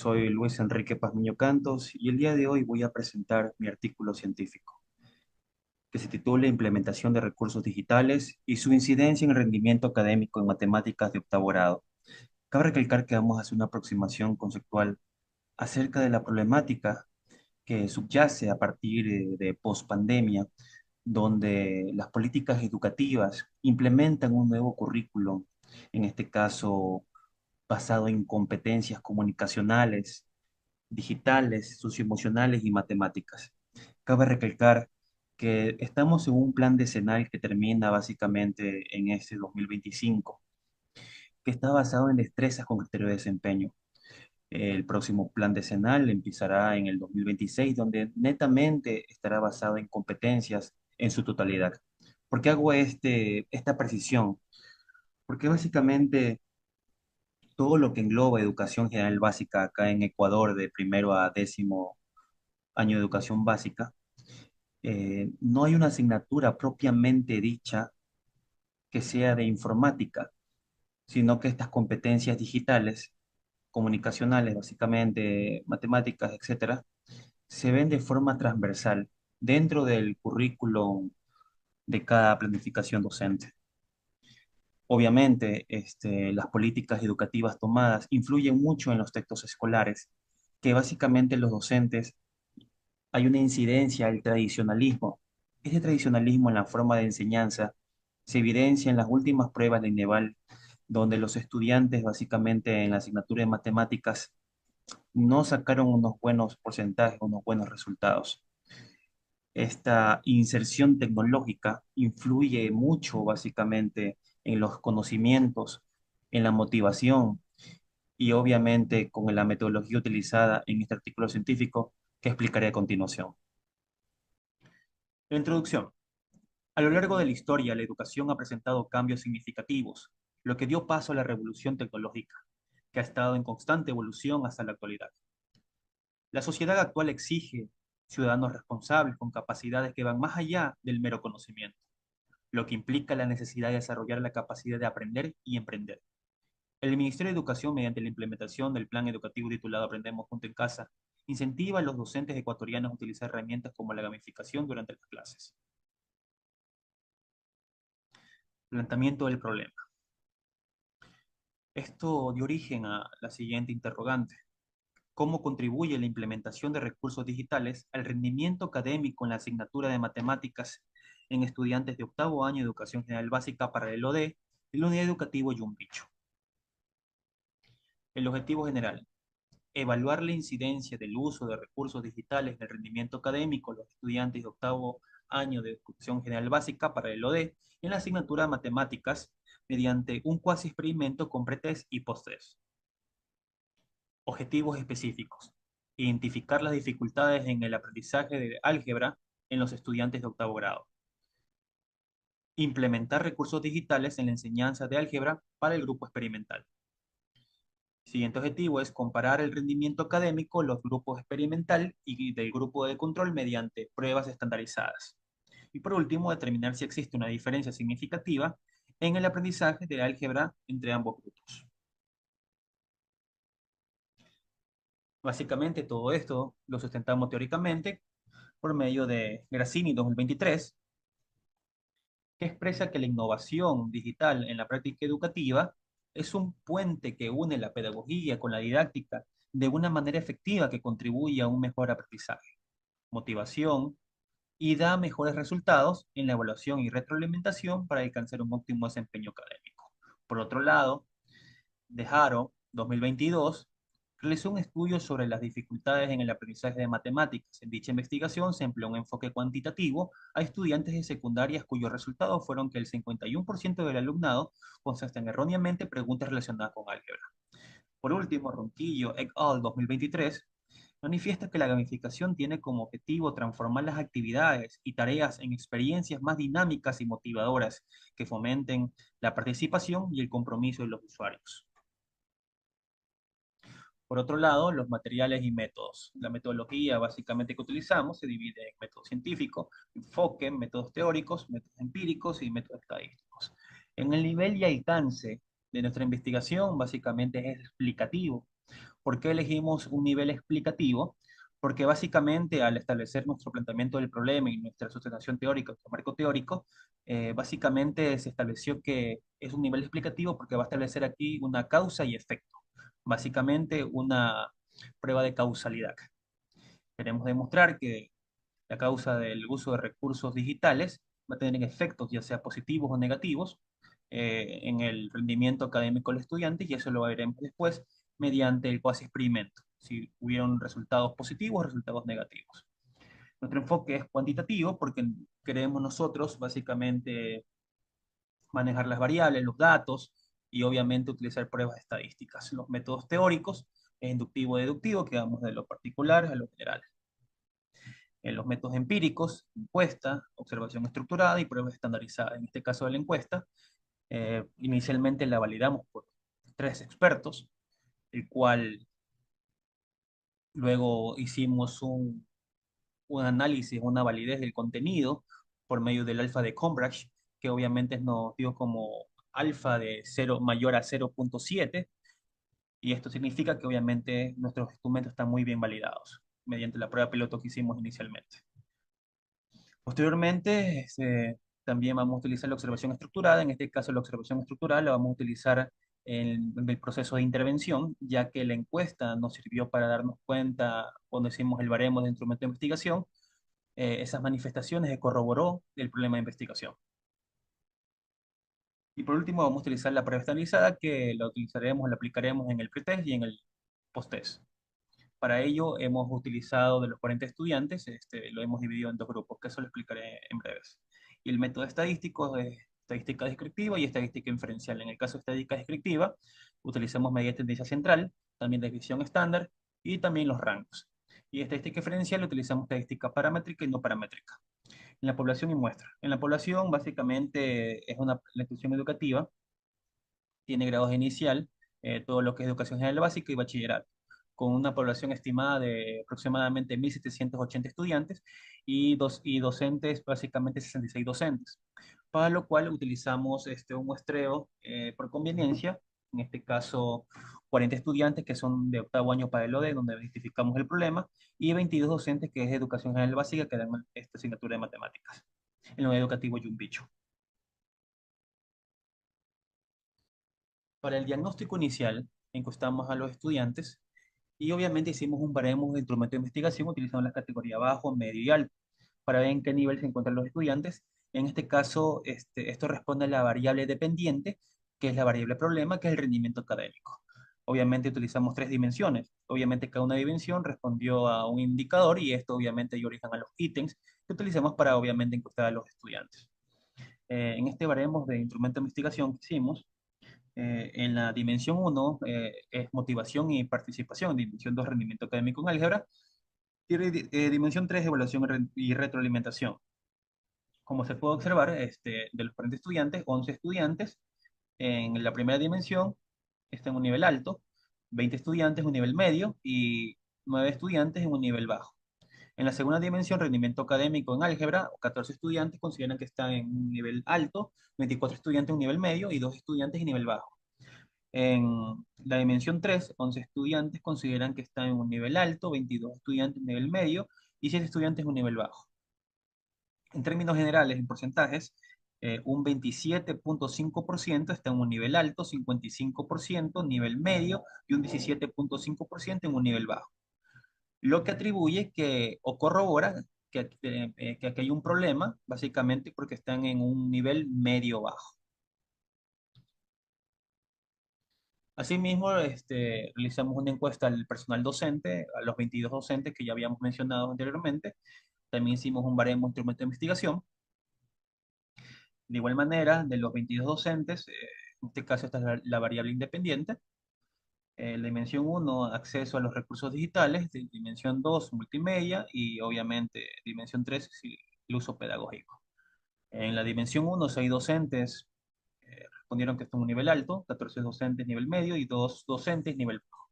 Soy Luis Enrique Pazmiño Cantos y el día de hoy voy a presentar mi artículo científico, que se titula Implementación de recursos digitales y su incidencia en el rendimiento académico en matemáticas de octavo grado. Cabe recalcar que vamos a hacer una aproximación conceptual acerca de la problemática que subyace a partir de pospandemia, donde las políticas educativas implementan un nuevo currículo, en este caso basado en competencias comunicacionales, digitales, socioemocionales y matemáticas. Cabe recalcar que estamos en un plan decenal que termina básicamente en este 2025, que está basado en destrezas con criterio de desempeño. El próximo plan decenal empezará en el 2026, donde netamente estará basado en competencias en su totalidad. ¿Por qué hago esta precisión? Porque básicamente todo lo que engloba educación general básica acá en Ecuador, de primero a décimo año de educación básica, no hay una asignatura propiamente dicha que sea de informática, sino que estas competencias digitales, comunicacionales, básicamente matemáticas, etcétera, se ven de forma transversal dentro del currículum de cada planificación docente. Obviamente, las políticas educativas tomadas influyen mucho en los textos escolares, que básicamente los docentes hay una incidencia del tradicionalismo. Este tradicionalismo en la forma de enseñanza se evidencia en las últimas pruebas de INEVAL, donde los estudiantes básicamente en la asignatura de matemáticas no sacaron unos buenos porcentajes, unos buenos resultados. Esta inserción tecnológica influye mucho básicamente en los conocimientos, en la motivación y obviamente con la metodología utilizada en este artículo científico que explicaré a continuación. La introducción. A lo largo de la historia, la educación ha presentado cambios significativos, lo que dio paso a la revolución tecnológica, que ha estado en constante evolución hasta la actualidad. La sociedad actual exige ciudadanos responsables con capacidades que van más allá del mero conocimiento, lo que implica la necesidad de desarrollar la capacidad de aprender y emprender. El Ministerio de Educación, mediante la implementación del plan educativo titulado Aprendemos Junto en Casa, incentiva a los docentes ecuatorianos a utilizar herramientas como la gamificación durante las clases. Planteamiento del problema. Esto dio origen a la siguiente interrogante. ¿Cómo contribuye la implementación de recursos digitales al rendimiento académico en la asignatura de matemáticas en estudiantes de octavo año de educación general básica para el OD y la unidad educativa Yumbicho? El objetivo general: evaluar la incidencia del uso de recursos digitales en el rendimiento académico de los estudiantes de octavo año de educación general básica para el OD en la asignatura de matemáticas mediante un cuasi experimento con pretest y posttest. Objetivos específicos: identificar las dificultades en el aprendizaje de álgebra en los estudiantes de octavo grado. Implementar recursos digitales en la enseñanza de álgebra para el grupo experimental. Siguiente objetivo es comparar el rendimiento académico de los grupos experimental y del grupo de control mediante pruebas estandarizadas. Y por último, determinar si existe una diferencia significativa en el aprendizaje de álgebra entre ambos grupos. Básicamente todo esto lo sustentamos teóricamente por medio de Grassini 2023, que expresa que la innovación digital en la práctica educativa es un puente que une la pedagogía con la didáctica de una manera efectiva que contribuye a un mejor aprendizaje, motivación y da mejores resultados en la evaluación y retroalimentación para alcanzar un óptimo desempeño académico. Por otro lado, De Haro, 2022, realizó un estudio sobre las dificultades en el aprendizaje de matemáticas. En dicha investigación se empleó un enfoque cuantitativo a estudiantes de secundarias cuyos resultados fueron que el 51% del alumnado contestan erróneamente preguntas relacionadas con álgebra. Por último, Ronquillo et al. 2023 manifiesta que la gamificación tiene como objetivo transformar las actividades y tareas en experiencias más dinámicas y motivadoras que fomenten la participación y el compromiso de los usuarios. Por otro lado, los materiales y métodos. La metodología básicamente que utilizamos se divide en método científico, enfoque, métodos teóricos, métodos empíricos y métodos estadísticos. En el nivel y alcance de nuestra investigación, básicamente es explicativo, ¿Por qué elegimos un nivel explicativo? Porque básicamente al establecer nuestro planteamiento del problema y nuestra sustentación teórica, nuestro marco teórico, básicamente se estableció que es un nivel explicativo porque va a establecer aquí una causa y efecto, básicamente una prueba de causalidad. Queremos demostrar que la causa del uso de recursos digitales va a tener efectos, ya sea positivos o negativos, en el rendimiento académico del estudiante, y eso lo veremos después mediante el cuasi experimento, si hubieron resultados positivos o resultados negativos. Nuestro enfoque es cuantitativo porque queremos nosotros básicamente manejar las variables, los datos y obviamente utilizar pruebas estadísticas. Los métodos teóricos es inductivo-deductivo, que vamos de lo particular a lo general. En los métodos empíricos, encuesta, observación estructurada y pruebas estandarizadas. En este caso de la encuesta, inicialmente la validamos por tres expertos, el cual luego hicimos un análisis, una validez del contenido por medio del alfa de Cambridge, que obviamente nos dio como alfa de 0 mayor a 0,7, y esto significa que obviamente nuestros instrumentos están muy bien validados mediante la prueba piloto que hicimos inicialmente. Posteriormente, también vamos a utilizar la observación estructurada. En este caso, la observación estructural la vamos a utilizar en el proceso de intervención, ya que la encuesta nos sirvió para darnos cuenta, cuando hicimos el baremo de instrumento de investigación, esas manifestaciones que corroboró el problema de investigación. Y por último, vamos a utilizar la prueba estabilizada, que la utilizaremos, la aplicaremos en el pretest y en el posttest. Para ello hemos utilizado de los 40 estudiantes, lo hemos dividido en dos grupos, que eso lo explicaré en breves. Y el método estadístico es estadística descriptiva y estadística inferencial. En el caso de estadística descriptiva, utilizamos medida de tendencia central, también desviación estándar y también los rangos. Y estadística inferencial utilizamos estadística paramétrica y no paramétrica. En la población y muestra. En la población, básicamente, es la institución educativa, tiene grados inicial, todo lo que es educación general básica y bachillerato, con una población estimada de aproximadamente 1.780 estudiantes y docentes, básicamente 66 docentes, para lo cual utilizamos un muestreo por conveniencia, en este caso 40 estudiantes que son de octavo año para el ODE, donde identificamos el problema, y 22 docentes que es educación general básica, que dan esta asignatura de matemáticas, en lo educativo Yumbicho. Para el diagnóstico inicial, encuestamos a los estudiantes y obviamente hicimos un baremo de instrumento de investigación utilizando las categorías bajo, medio y alto para ver en qué nivel se encuentran los estudiantes. En este caso, esto responde a la variable dependiente, que es la variable problema, que es el rendimiento académico. Obviamente utilizamos tres dimensiones. Obviamente cada una dimensión respondió a un indicador y esto obviamente dio origen a los ítems que utilizamos para obviamente encuestar a los estudiantes. En este baremo de instrumento de investigación que hicimos, en la dimensión uno es motivación y participación, dimensión 2 rendimiento académico en álgebra, y dimensión 3 evaluación y retroalimentación. Como se puede observar, de los 40 estudiantes, 11 estudiantes en la primera dimensión están en un nivel alto, 20 estudiantes en un nivel medio y 9 estudiantes en un nivel bajo. En la segunda dimensión, rendimiento académico en álgebra, 14 estudiantes consideran que están en un nivel alto, 24 estudiantes en un nivel medio y 2 estudiantes en nivel bajo. En la dimensión 3, 11 estudiantes consideran que están en un nivel alto, 22 estudiantes en nivel medio y 7 estudiantes en un nivel bajo. En términos generales, en porcentajes, un 27,5% está en un nivel alto, 55% nivel medio y un 17,5% en un nivel bajo. Lo que atribuye que, o corrobora que aquí hay un problema, básicamente porque están en un nivel medio-bajo. Asimismo, realizamos una encuesta al personal docente, a los 22 docentes que ya habíamos mencionado anteriormente. También hicimos un baremo de instrumento de investigación. De igual manera, de los 22 docentes, en este caso esta es la variable independiente. La dimensión uno, acceso a los recursos digitales. Dimensión 2, multimedia. Y obviamente, dimensión 3, sí, el uso pedagógico. En la dimensión uno, 6 docentes respondieron que está en un nivel alto, 14 docentes nivel medio y 2 docentes nivel bajo.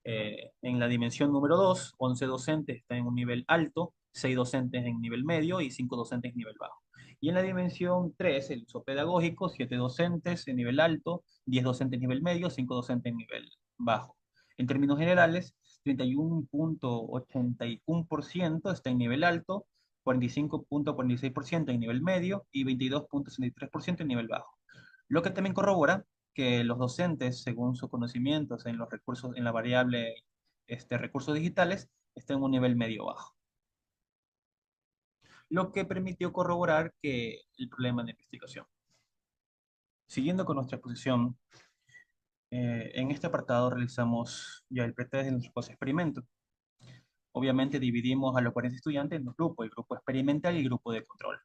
En la dimensión número 2, 11 docentes están en un nivel alto, 6 docentes en nivel medio y 5 docentes en nivel bajo. Y en la dimensión 3, el uso pedagógico, 7 docentes en nivel alto, 10 docentes en nivel medio, 5 docentes en nivel bajo. En términos generales, 31,81% está en nivel alto, 45,46% en nivel medio y 22,63% en nivel bajo. Lo que también corrobora que los docentes, según sus conocimientos en los recursos, en la variable recursos digitales, están en un nivel medio bajo. Lo que permitió corroborar que el problema de investigación. Siguiendo con nuestra exposición, en este apartado realizamos ya el pretest de nuestro experimento. Obviamente dividimos a los 40 estudiantes en dos grupos, el grupo experimental y el grupo de control.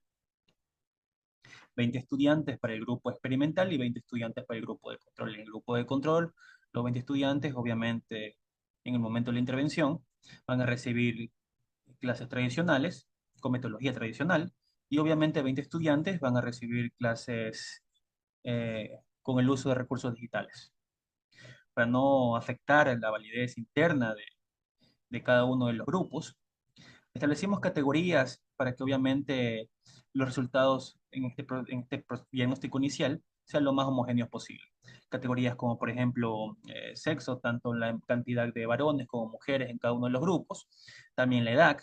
20 estudiantes para el grupo experimental y 20 estudiantes para el grupo de control. En el grupo de control, los 20 estudiantes, obviamente, en el momento de la intervención, van a recibir clases tradicionales, con metodología tradicional, y obviamente 20 estudiantes van a recibir clases con el uso de recursos digitales, para no afectar la validez interna de cada uno de los grupos. Establecimos categorías para que obviamente los resultados en este diagnóstico inicial sean lo más homogéneos posible. Categorías como, por ejemplo, sexo, tanto la cantidad de varones como mujeres en cada uno de los grupos, también la edad,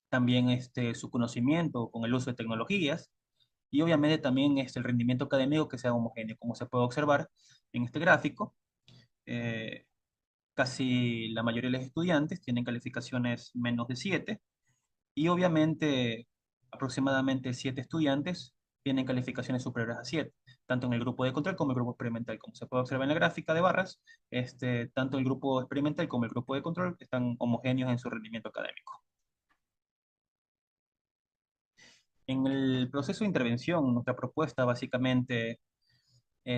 también su conocimiento con el uso de tecnologías y obviamente también el rendimiento académico que sea homogéneo. Como se puede observar en este gráfico, eh, casi la mayoría de los estudiantes tienen calificaciones menos de 7 y obviamente aproximadamente 7 estudiantes tienen calificaciones superiores a 7, tanto en el grupo de control como el grupo experimental. Como se puede observar en la gráfica de barras, tanto el grupo experimental como el grupo de control están homogéneos en su rendimiento académico. En el proceso de intervención, nuestra propuesta básicamente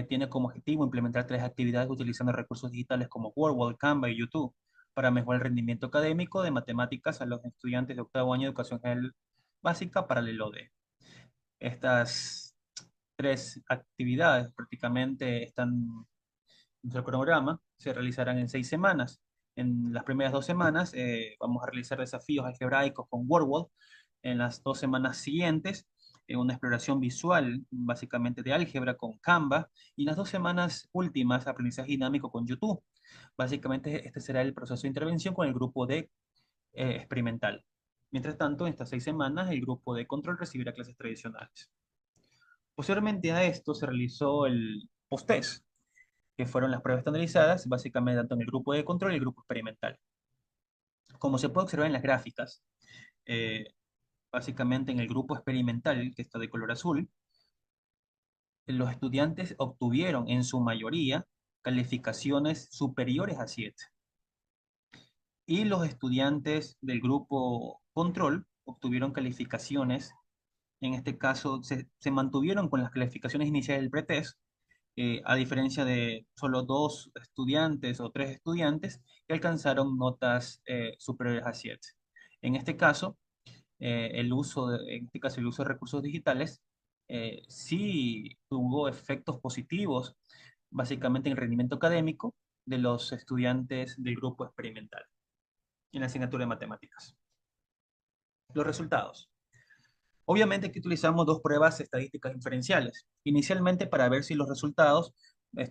tiene como objetivo implementar 3 actividades utilizando recursos digitales como Word, Canva y YouTube para mejorar el rendimiento académico de matemáticas a los estudiantes de octavo año de educación general básica paralelo D. Estas 3 actividades prácticamente están en nuestro cronograma, se realizarán en 6 semanas. En las primeras 2 semanas vamos a realizar desafíos algebraicos con WordWall. En las 2 semanas siguientes, una exploración visual, básicamente de álgebra con Canva. Y en las 2 semanas últimas, aprendizaje dinámico con YouTube. Básicamente, este será el proceso de intervención con el grupo de experimental. Mientras tanto, en estas 6 semanas, el grupo de control recibirá clases tradicionales. Posteriormente a esto, se realizó el post-test, que fueron las pruebas estandarizadas, básicamente tanto en el grupo de control y el grupo experimental. Como se puede observar en las gráficas, eh, básicamente en el grupo experimental, que está de color azul, los estudiantes obtuvieron en su mayoría calificaciones superiores a 7. Y los estudiantes del grupo control obtuvieron calificaciones, en este caso se mantuvieron con las calificaciones iniciales del pretest, a diferencia de solo 2 estudiantes o 3 estudiantes que alcanzaron notas superiores a 7. En este caso, el uso de recursos digitales sí tuvo efectos positivos, básicamente en el rendimiento académico de los estudiantes del grupo experimental en la asignatura de matemáticas. Los resultados. Obviamente aquí utilizamos 2 pruebas estadísticas inferenciales, inicialmente para ver si los resultados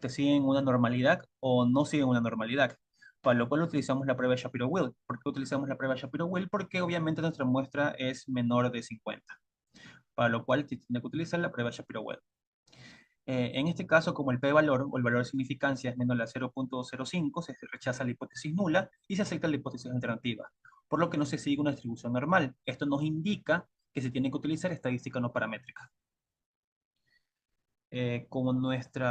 siguen una normalidad o no siguen una normalidad, para lo cual utilizamos la prueba de Shapiro-Wilk. ¿Por qué utilizamos la prueba de Shapiro-Wilk? Porque obviamente nuestra muestra es menor de 50, para lo cual se tiene que utilizar la prueba de Shapiro-Wilk. En este caso, como el p-valor o el valor de significancia es menor a 0,05, se rechaza la hipótesis nula y se acepta la hipótesis alternativa, por lo que no se sigue una distribución normal. Esto nos indica que se tiene que utilizar estadística no paramétrica. Como nuestro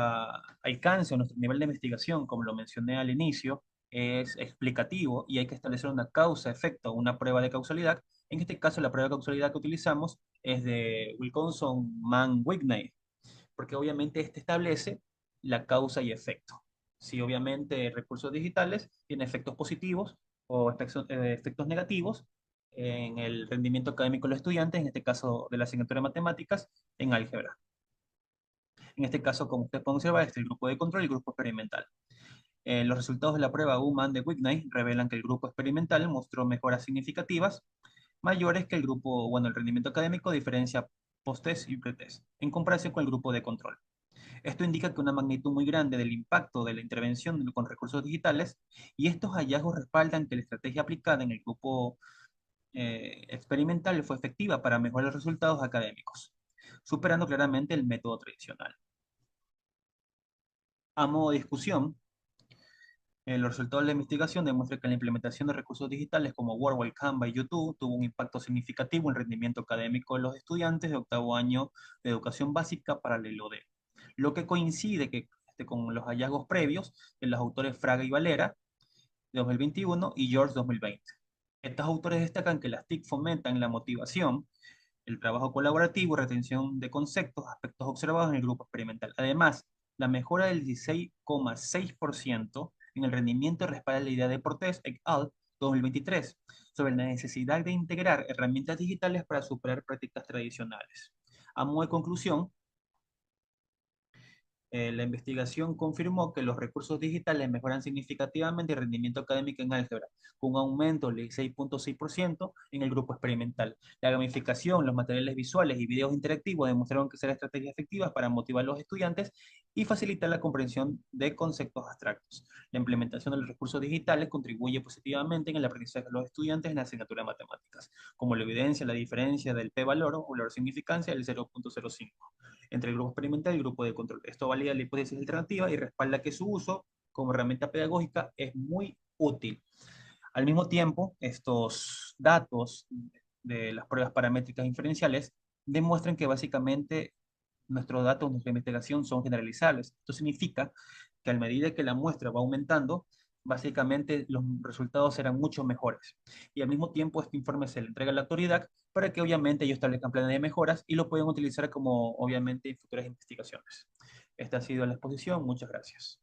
alcance o nuestro nivel de investigación, como lo mencioné al inicio, es explicativo y hay que establecer una causa-efecto, una prueba de causalidad. En este caso, la prueba de causalidad que utilizamos es de Wilkinson-Mann-Whitney, porque obviamente este establece la causa y efecto. Si obviamente recursos digitales tienen efectos positivos o efectos negativos en el rendimiento académico de los estudiantes, en este caso de la asignatura de matemáticas, en álgebra. En este caso, como ustedes pueden observar, este es el grupo de control y el grupo experimental. Los resultados de la prueba Uman de Whitney revelan que el grupo experimental mostró mejoras significativas mayores que el grupo, bueno, el rendimiento académico diferencia post-test y pretest, en comparación con el grupo de control. Esto indica que una magnitud muy grande del impacto de la intervención con recursos digitales y estos hallazgos respaldan que la estrategia aplicada en el grupo experimental fue efectiva para mejorar los resultados académicos, superando claramente el método tradicional. A modo de discusión, los resultados de la investigación demuestran que la implementación de recursos digitales como Wordwell, Canva y YouTube tuvo un impacto significativo en el rendimiento académico de los estudiantes de octavo año de educación básica paralelo D, lo que coincide con los hallazgos previos de los autores Fraga y Valera de 2021 y George 2020. Estos autores destacan que las TIC fomentan la motivación, el trabajo colaborativo y retención de conceptos, aspectos observados en el grupo experimental. Además, la mejora del 16,6% en el rendimiento respalda la idea de Portés et al. 2023 sobre la necesidad de integrar herramientas digitales para superar prácticas tradicionales. A modo de conclusión, la investigación confirmó que los recursos digitales mejoran significativamente el rendimiento académico en álgebra, con un aumento del 16,6% en el grupo experimental. La gamificación, los materiales visuales y videos interactivos demostraron que serán estrategias efectivas para motivar a los estudiantes y facilitar la comprensión de conceptos abstractos. La implementación de los recursos digitales contribuye positivamente en el aprendizaje de los estudiantes en la asignatura de matemáticas, como lo evidencia la diferencia del p-valor o la significancia del 0,05 entre el grupo experimental y el grupo de control. Esto valida la hipótesis alternativa y respalda que su uso como herramienta pedagógica es muy útil. Al mismo tiempo, estos datos de las pruebas paramétricas inferenciales demuestran que básicamente nuestros datos, nuestra investigación son generalizables. Esto significa que a medida que la muestra va aumentando, básicamente los resultados serán mucho mejores. Y al mismo tiempo este informe se le entrega a la autoridad para que obviamente ellos establezcan planes de mejoras y lo puedan utilizar como obviamente en futuras investigaciones. Esta ha sido la exposición. Muchas gracias.